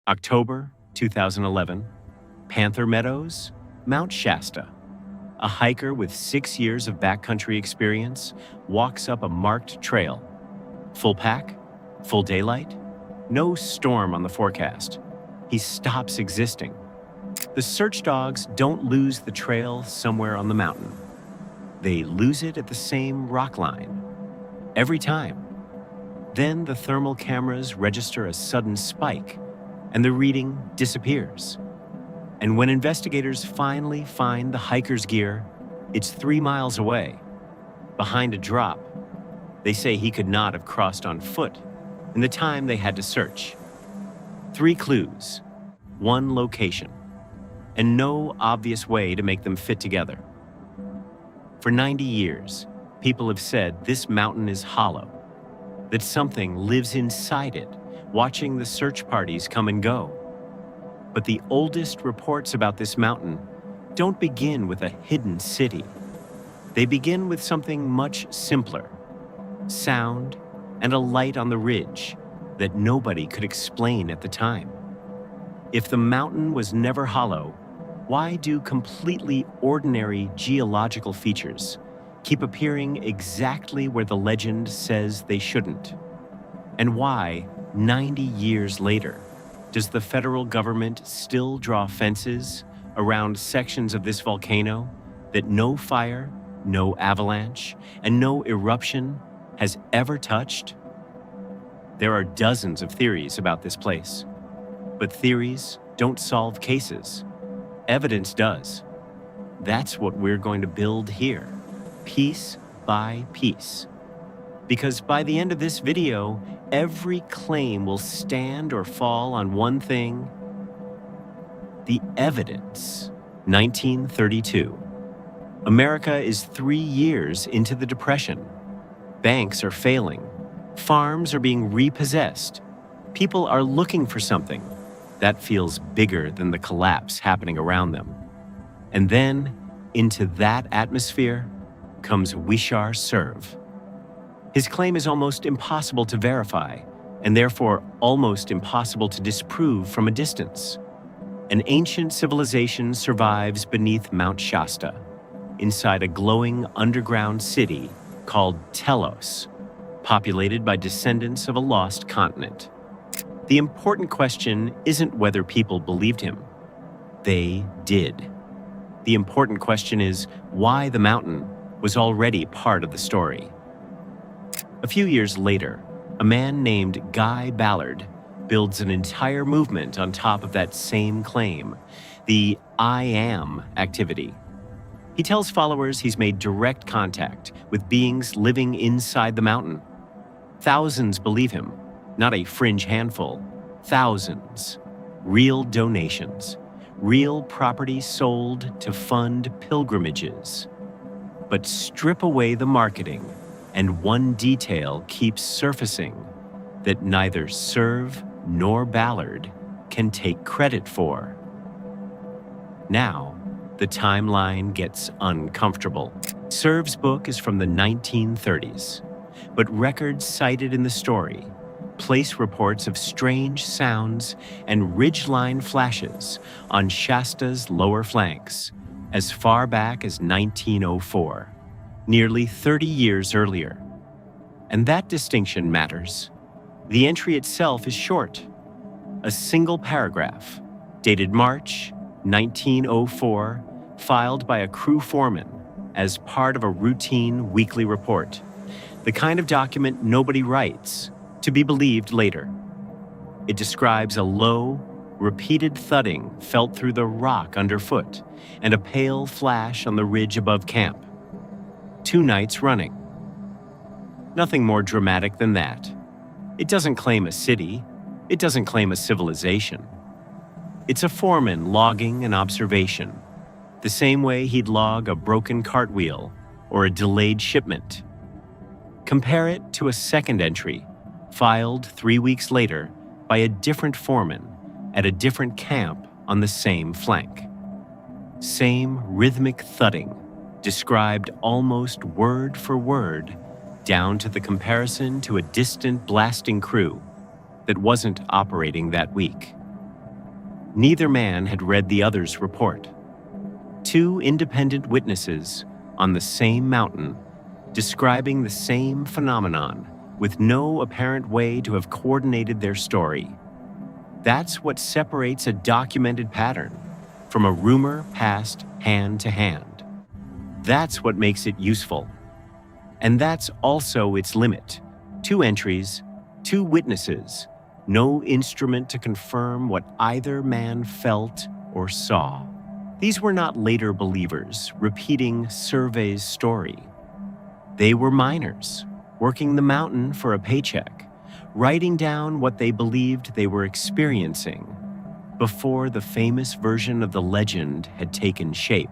October 2011, Panther Meadows, Mount Shasta. A hiker with 6 years of backcountry experience walks up a marked trail. Full pack, full daylight, no storm on the forecast. He stops existing. The search dogs don't lose the trail somewhere on the mountain. They lose it at the same rock line. Every time. Then the thermal cameras register a sudden spike, and the reading disappears. And when investigators finally find the hiker's gear, it's 3 miles away, behind a drop. They say he could not have crossed on foot in the time they had to search. 3 clues, 1 location, and no obvious way to make them fit together. For 90 years, people have said this mountain is hollow, that something lives inside it, watching the search parties come and go. But the oldest reports about this mountain don't begin with a hidden city. They begin with something much simpler: sound and a light on the ridge that nobody could explain at the time. If the mountain was never hollow, why do completely ordinary geological features keep appearing exactly where the legend says they shouldn't? And why, 90 years later, does the federal government still draw fences around sections of this volcano that no fire, no avalanche, and no eruption has ever touched? There are dozens of theories about this place, but theories don't solve cases. Evidence does. That's what we're going to build here, piece by piece. Because by the end of this video, every claim will stand or fall on one thing: the evidence. 1932. America is 3 years into the Depression. Banks are failing. Farms are being repossessed. People are looking for something that feels bigger than the collapse happening around them. And then, into that atmosphere, comes Wishar Serve. His claim is almost impossible to verify, and therefore almost impossible to disprove from a distance. An ancient civilization survives beneath Mount Shasta, inside a glowing underground city called Telos, populated by descendants of a lost continent. The important question isn't whether people believed him. They did. The important question is why the mountain was already part of the story. A few years later, a man named Guy Ballard builds an entire movement on top of that same claim, the I Am activity. He tells followers he's made direct contact with beings living inside the mountain. Thousands believe him, not a fringe handful, thousands. Real donations, real property sold to fund pilgrimages. But strip away the marketing, and one detail keeps surfacing that neither Serve nor Ballard can take credit for. Now, the timeline gets uncomfortable. Serve's book is from the 1930s, but records cited in the story place reports of strange sounds and ridgeline flashes on Shasta's lower flanks as far back as 1904, nearly 30 years earlier. And that distinction matters. The entry itself is short, a single paragraph, dated March 1904, filed by a crew foreman as part of a routine weekly report, the kind of document nobody writes, to be believed later. It describes a low, repeated thudding felt through the rock underfoot and a pale flash on the ridge above camp. 2 nights running. Nothing more dramatic than that. It doesn't claim a city. It doesn't claim a civilization. It's a foreman logging an observation, the same way he'd log a broken cartwheel or a delayed shipment. Compare it to a second entry, filed 3 weeks later by a different foreman at a different camp on the same flank. Same rhythmic thudding, described almost word for word, down to the comparison to a distant blasting crew that wasn't operating that week. Neither man had read the other's report. Two independent witnesses on the same mountain, describing the same phenomenon, with no apparent way to have coordinated their story. That's what separates a documented pattern from a rumor passed hand to hand. That's what makes it useful. And that's also its limit. Two entries, two witnesses, no instrument to confirm what either man felt or saw. These were not later believers repeating survey's story. They were miners, working the mountain for a paycheck, writing down what they believed they were experiencing before the famous version of the legend had taken shape.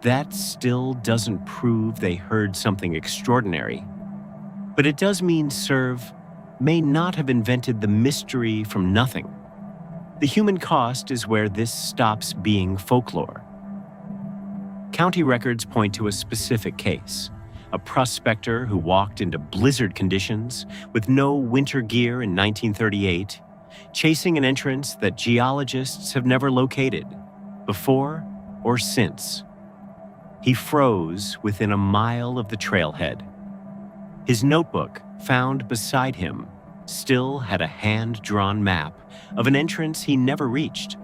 That still doesn't prove they heard something extraordinary, but it does mean Serve may not have invented the mystery from nothing. The human cost is where this stops being folklore. County records point to a specific case, a prospector who walked into blizzard conditions with no winter gear in 1938, chasing an entrance that geologists have never located, before or since. He froze within a mile of the trailhead. His notebook, found beside him, still had a hand-drawn map of an entrance he never reached.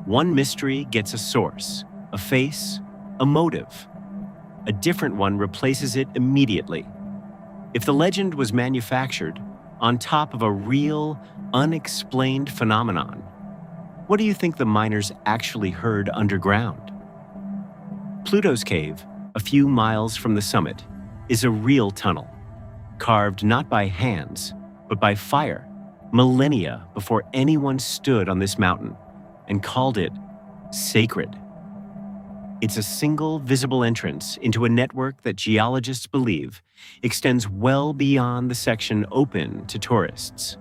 One mystery gets a source, a face, a motive. A different one replaces it immediately. If the legend was manufactured on top of a real, unexplained phenomenon, what do you think the miners actually heard underground? Pluto's Cave, a few miles from the summit, is a real tunnel, carved not by hands, but by fire, millennia before anyone stood on this mountain and called it sacred. It's a single visible entrance into a network that geologists believe extends well beyond the section open to tourists.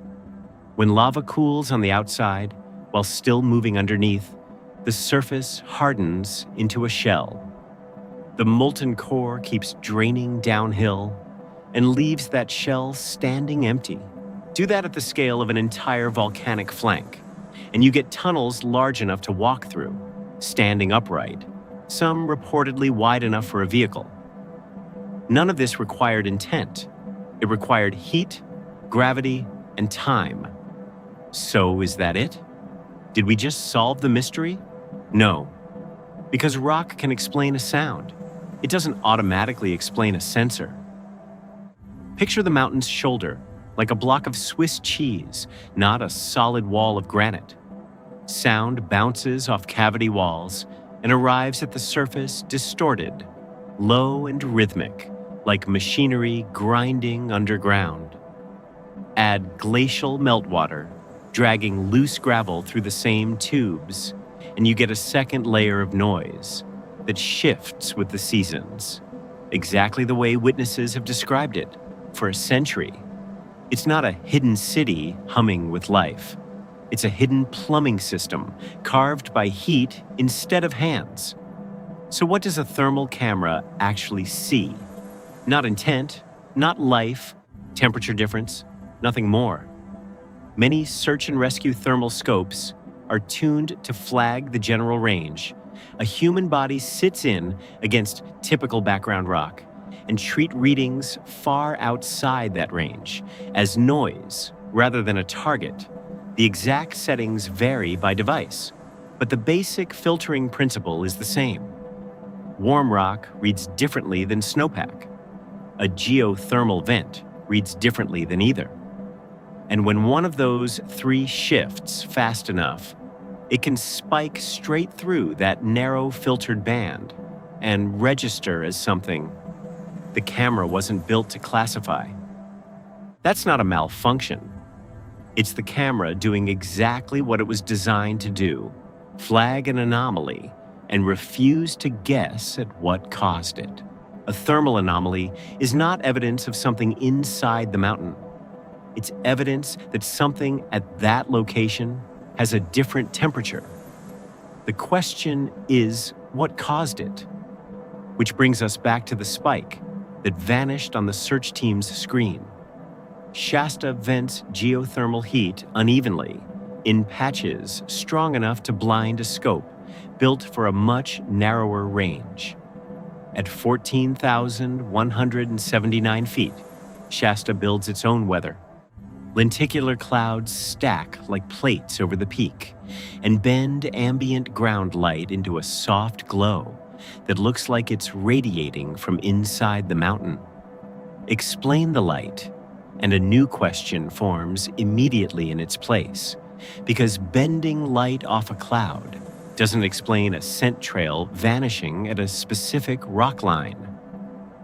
When lava cools on the outside while still moving underneath, the surface hardens into a shell. The molten core keeps draining downhill and leaves that shell standing empty. Do that at the scale of an entire volcanic flank, and you get tunnels large enough to walk through, standing upright, some reportedly wide enough for a vehicle. None of this required intent. It required heat, gravity, and time. So is that it? Did we just solve the mystery? No, because rock can explain a sound. It doesn't automatically explain a sensor. Picture the mountain's shoulder like a block of Swiss cheese, not a solid wall of granite. Sound bounces off cavity walls and arrives at the surface distorted, low and rhythmic, like machinery grinding underground. Add glacial meltwater, dragging loose gravel through the same tubes, and you get a second layer of noise that shifts with the seasons, exactly the way witnesses have described it for a century. It's not a hidden city humming with life. It's a hidden plumbing system carved by heat instead of hands. So what does a thermal camera actually see? Not intent, not life, temperature difference, nothing more. Many search and rescue thermal scopes are tuned to flag the general range. A human body sits in against typical background rock and treat readings far outside that range as noise rather than a target. The exact settings vary by device, but the basic filtering principle is the same. Warm rock reads differently than snowpack. A geothermal vent reads differently than either. And when one of those three shifts fast enough, it can spike straight through that narrow filtered band and register as something the camera wasn't built to classify. That's not a malfunction. It's the camera doing exactly what it was designed to do, flag an anomaly and refuse to guess at what caused it. A thermal anomaly is not evidence of something inside the mountain. It's evidence that something at that location has a different temperature. The question is, what caused it? Which brings us back to the spike that vanished on the search team's screen. Shasta vents geothermal heat unevenly, in patches strong enough to blind a scope, built for a much narrower range. At 14,179 feet, Shasta builds its own weather. Lenticular clouds stack like plates over the peak and bend ambient ground light into a soft glow that looks like it's radiating from inside the mountain. Explain the light, and a new question forms immediately in its place, because bending light off a cloud doesn't explain a scent trail vanishing at a specific rock line.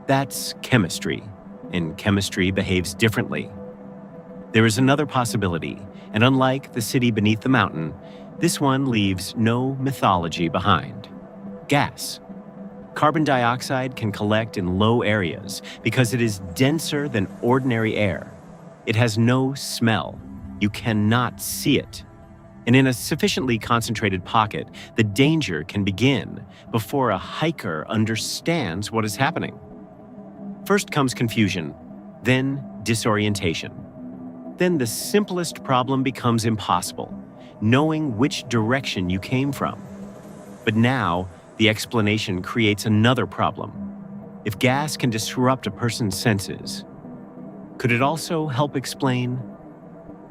That's chemistry, and chemistry behaves differently. There is another possibility, and unlike the city beneath the mountain, this one leaves no mythology behind. Gas. Carbon dioxide can collect in low areas because it is denser than ordinary air. It has no smell. You cannot see it. And in a sufficiently concentrated pocket, the danger can begin before a hiker understands what is happening. First comes confusion, then disorientation. Then the simplest problem becomes impossible, knowing which direction you came from. But now, the explanation creates another problem. If gas can disrupt a person's senses, could it also help explain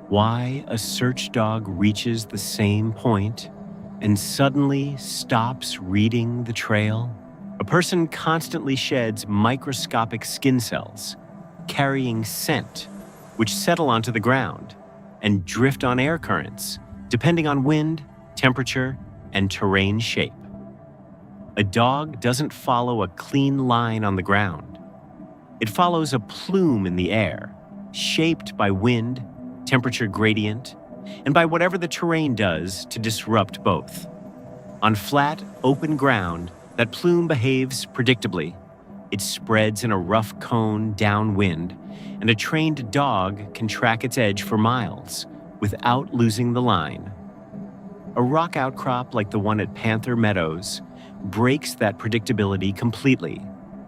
why a search dog reaches the same point and suddenly stops reading the trail? A person constantly sheds microscopic skin cells, carrying scent, which settle onto the ground and drift on air currents, depending on wind, temperature, and terrain shape. A dog doesn't follow a clean line on the ground. It follows a plume in the air, shaped by wind, temperature gradient, and by whatever the terrain does to disrupt both. On flat, open ground, that plume behaves predictably. It spreads in a rough cone downwind, and a trained dog can track its edge for miles without losing the line. A rock outcrop like the one at Panther Meadows breaks that predictability completely,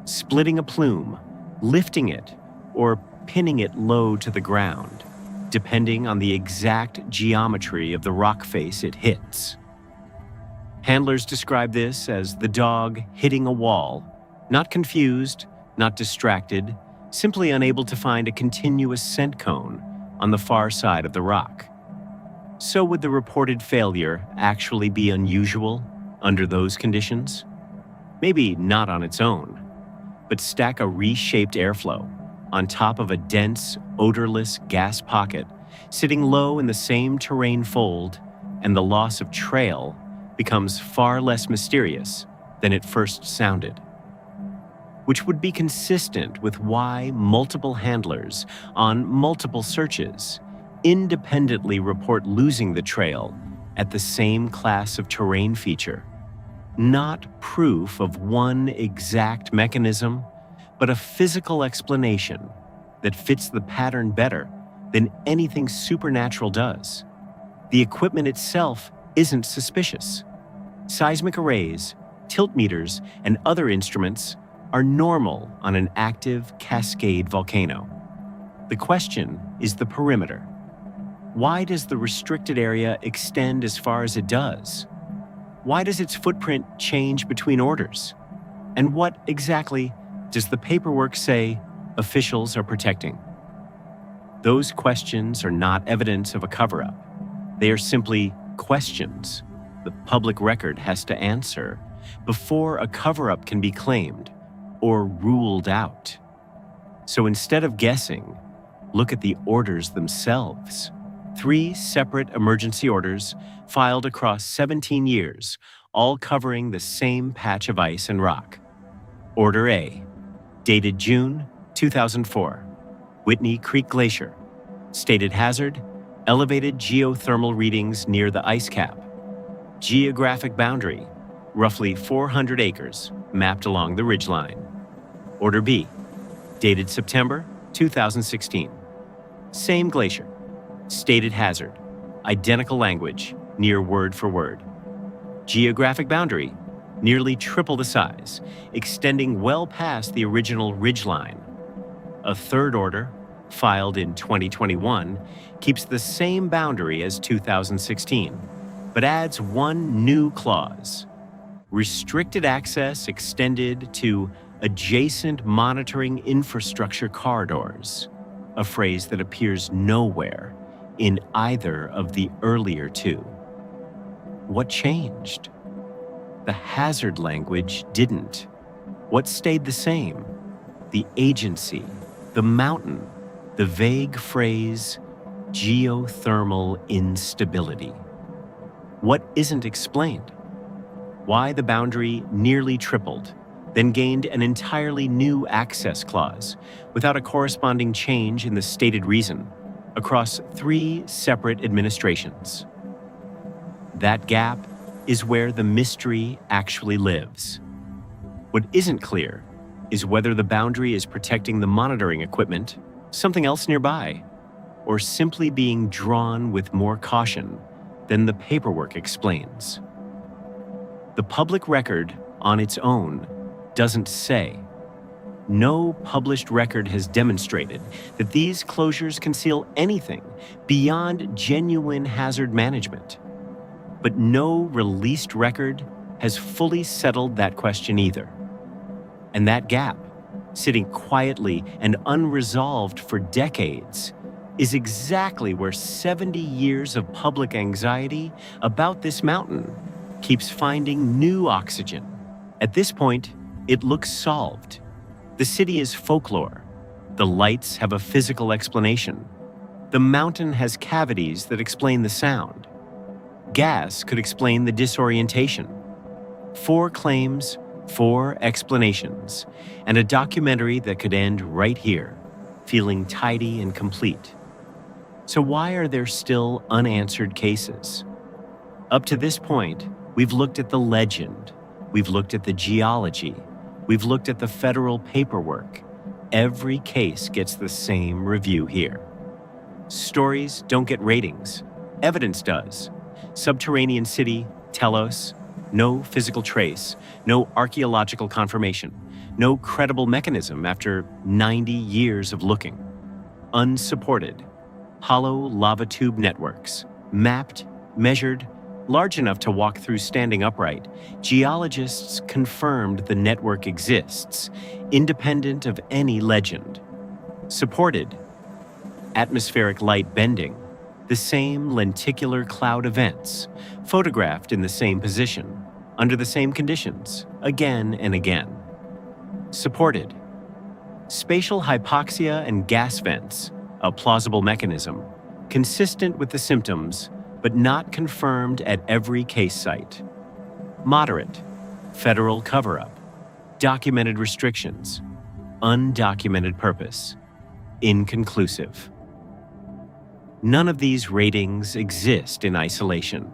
splitting a plume, lifting it, or pinning it low to the ground, depending on the exact geometry of the rock face it hits. Handlers describe this as the dog hitting a wall, not confused, not distracted, simply unable to find a continuous scent cone on the far side of the rock. So would the reported failure actually be unusual under those conditions? Maybe not on its own, but stack a reshaped airflow on top of a dense, odorless gas pocket sitting low in the same terrain fold, and the loss of trail becomes far less mysterious than it first sounded. Which would be consistent with why multiple handlers on multiple searches independently report losing the trail at the same class of terrain feature. Not proof of one exact mechanism, but a physical explanation that fits the pattern better than anything supernatural does. The equipment itself isn't suspicious. Seismic arrays, tilt meters, and other instruments are normal on an active Cascade volcano. The question is the perimeter. Why does the restricted area extend as far as it does? Why does its footprint change between orders? And what exactly does the paperwork say officials are protecting? Those questions are not evidence of a cover-up. They are simply questions the public record has to answer before a cover-up can be claimed or ruled out. So instead of guessing, look at the orders themselves. 3 separate emergency orders filed across 17 years, all covering the same patch of ice and rock. Order A, dated June 2004, Whitney Creek Glacier. Stated hazard, elevated geothermal readings near the ice cap. Geographic boundary, roughly 400 acres, mapped along the ridgeline. Order B, dated September 2016. Same glacier. Stated hazard, identical language, near word for word. Geographic boundary, nearly triple the size, extending well past the original ridgeline. A third order, filed in 2021, keeps the same boundary as 2016, but adds one new clause: restricted access extended to adjacent monitoring infrastructure corridors, a phrase that appears nowhere in either of the earlier two. What changed? The hazard language didn't. What stayed the same? The agency, the mountain, the vague phrase, geothermal instability. What isn't explained? Why the boundary nearly tripled, then gained an entirely new access clause without a corresponding change in the stated reason across 3 separate administrations. That gap is where the mystery actually lives. What isn't clear is whether the boundary is protecting the monitoring equipment, something else nearby, or simply being drawn with more caution than the paperwork explains. The public record on its own doesn't say. No published record has demonstrated that these closures conceal anything beyond genuine hazard management. But no released record has fully settled that question either. And that gap, sitting quietly and unresolved for decades, is exactly where 70 years of public anxiety about this mountain keeps finding new oxygen. At this point, it looks solved. The city is folklore. The lights have a physical explanation. The mountain has cavities that explain the sound. Gas could explain the disorientation. 4 claims, 4 explanations, and a documentary that could end right here, feeling tidy and complete. So why are there still unanswered cases? Up to this point, we've looked at the legend, we've looked at the geology, we've looked at the federal paperwork. Every case gets the same review here. Stories don't get ratings, evidence does. Subterranean city, Telos, no physical trace, no archaeological confirmation, no credible mechanism after 90 years of looking. Unsupported, hollow lava tube networks, mapped, measured, large enough to walk through standing upright. Geologists confirmed the network exists, independent of any legend. Supported, atmospheric light bending, the same lenticular cloud events, photographed in the same position, under the same conditions, again and again. Supported, spatial hypoxia and gas vents, a plausible mechanism, consistent with the symptoms, but not confirmed at every case site. Moderate, federal cover-up, documented restrictions, undocumented purpose, inconclusive. None of these ratings exist in isolation.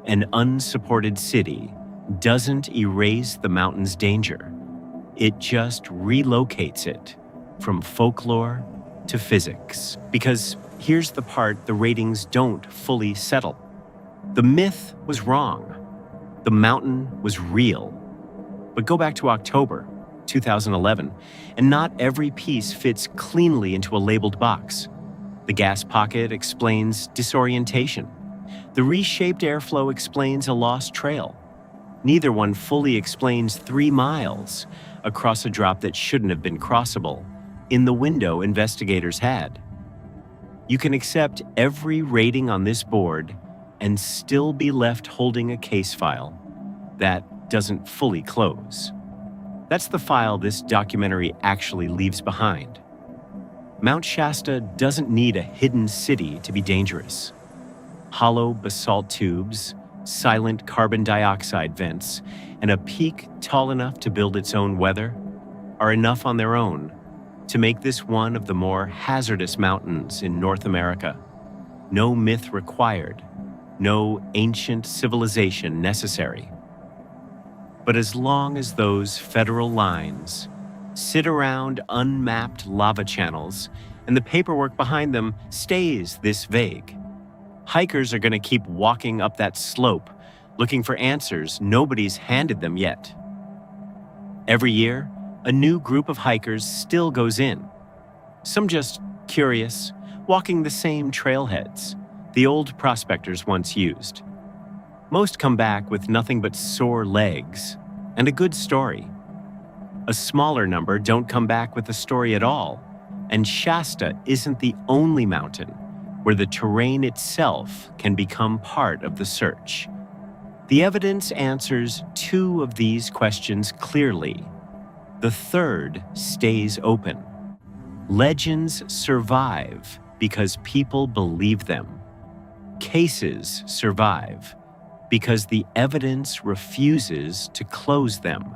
An unsupported city doesn't erase the mountain's danger. It just relocates it from folklore to physics. Because here's the part the ratings don't fully settle. The myth was wrong. The mountain was real. But go back to October 2011, and not every piece fits cleanly into a labeled box. The gas pocket explains disorientation. The reshaped airflow explains a lost trail. Neither one fully explains 3 miles across a drop that shouldn't have been crossable in the window investigators had. You can accept every rating on this board and still be left holding a case file that doesn't fully close. That's the file this documentary actually leaves behind. Mount Shasta doesn't need a hidden city to be dangerous. Hollow basalt tubes, silent carbon dioxide vents, and a peak tall enough to build its own weather are enough on their own to make this one of the more hazardous mountains in North America. No myth required, no ancient civilization necessary. But as long as those federal lines sit around unmapped lava channels and the paperwork behind them stays this vague, hikers are going to keep walking up that slope looking for answers nobody's handed them yet. Every year, a new group of hikers still goes in. Some just curious, walking the same trailheads the old prospectors once used. Most come back with nothing but sore legs and a good story. A smaller number don't come back with a story at all, and Shasta isn't the only mountain where the terrain itself can become part of the search. The evidence answers two of these questions clearly. The third stays open. Legends survive because people believe them. Cases survive because the evidence refuses to close them.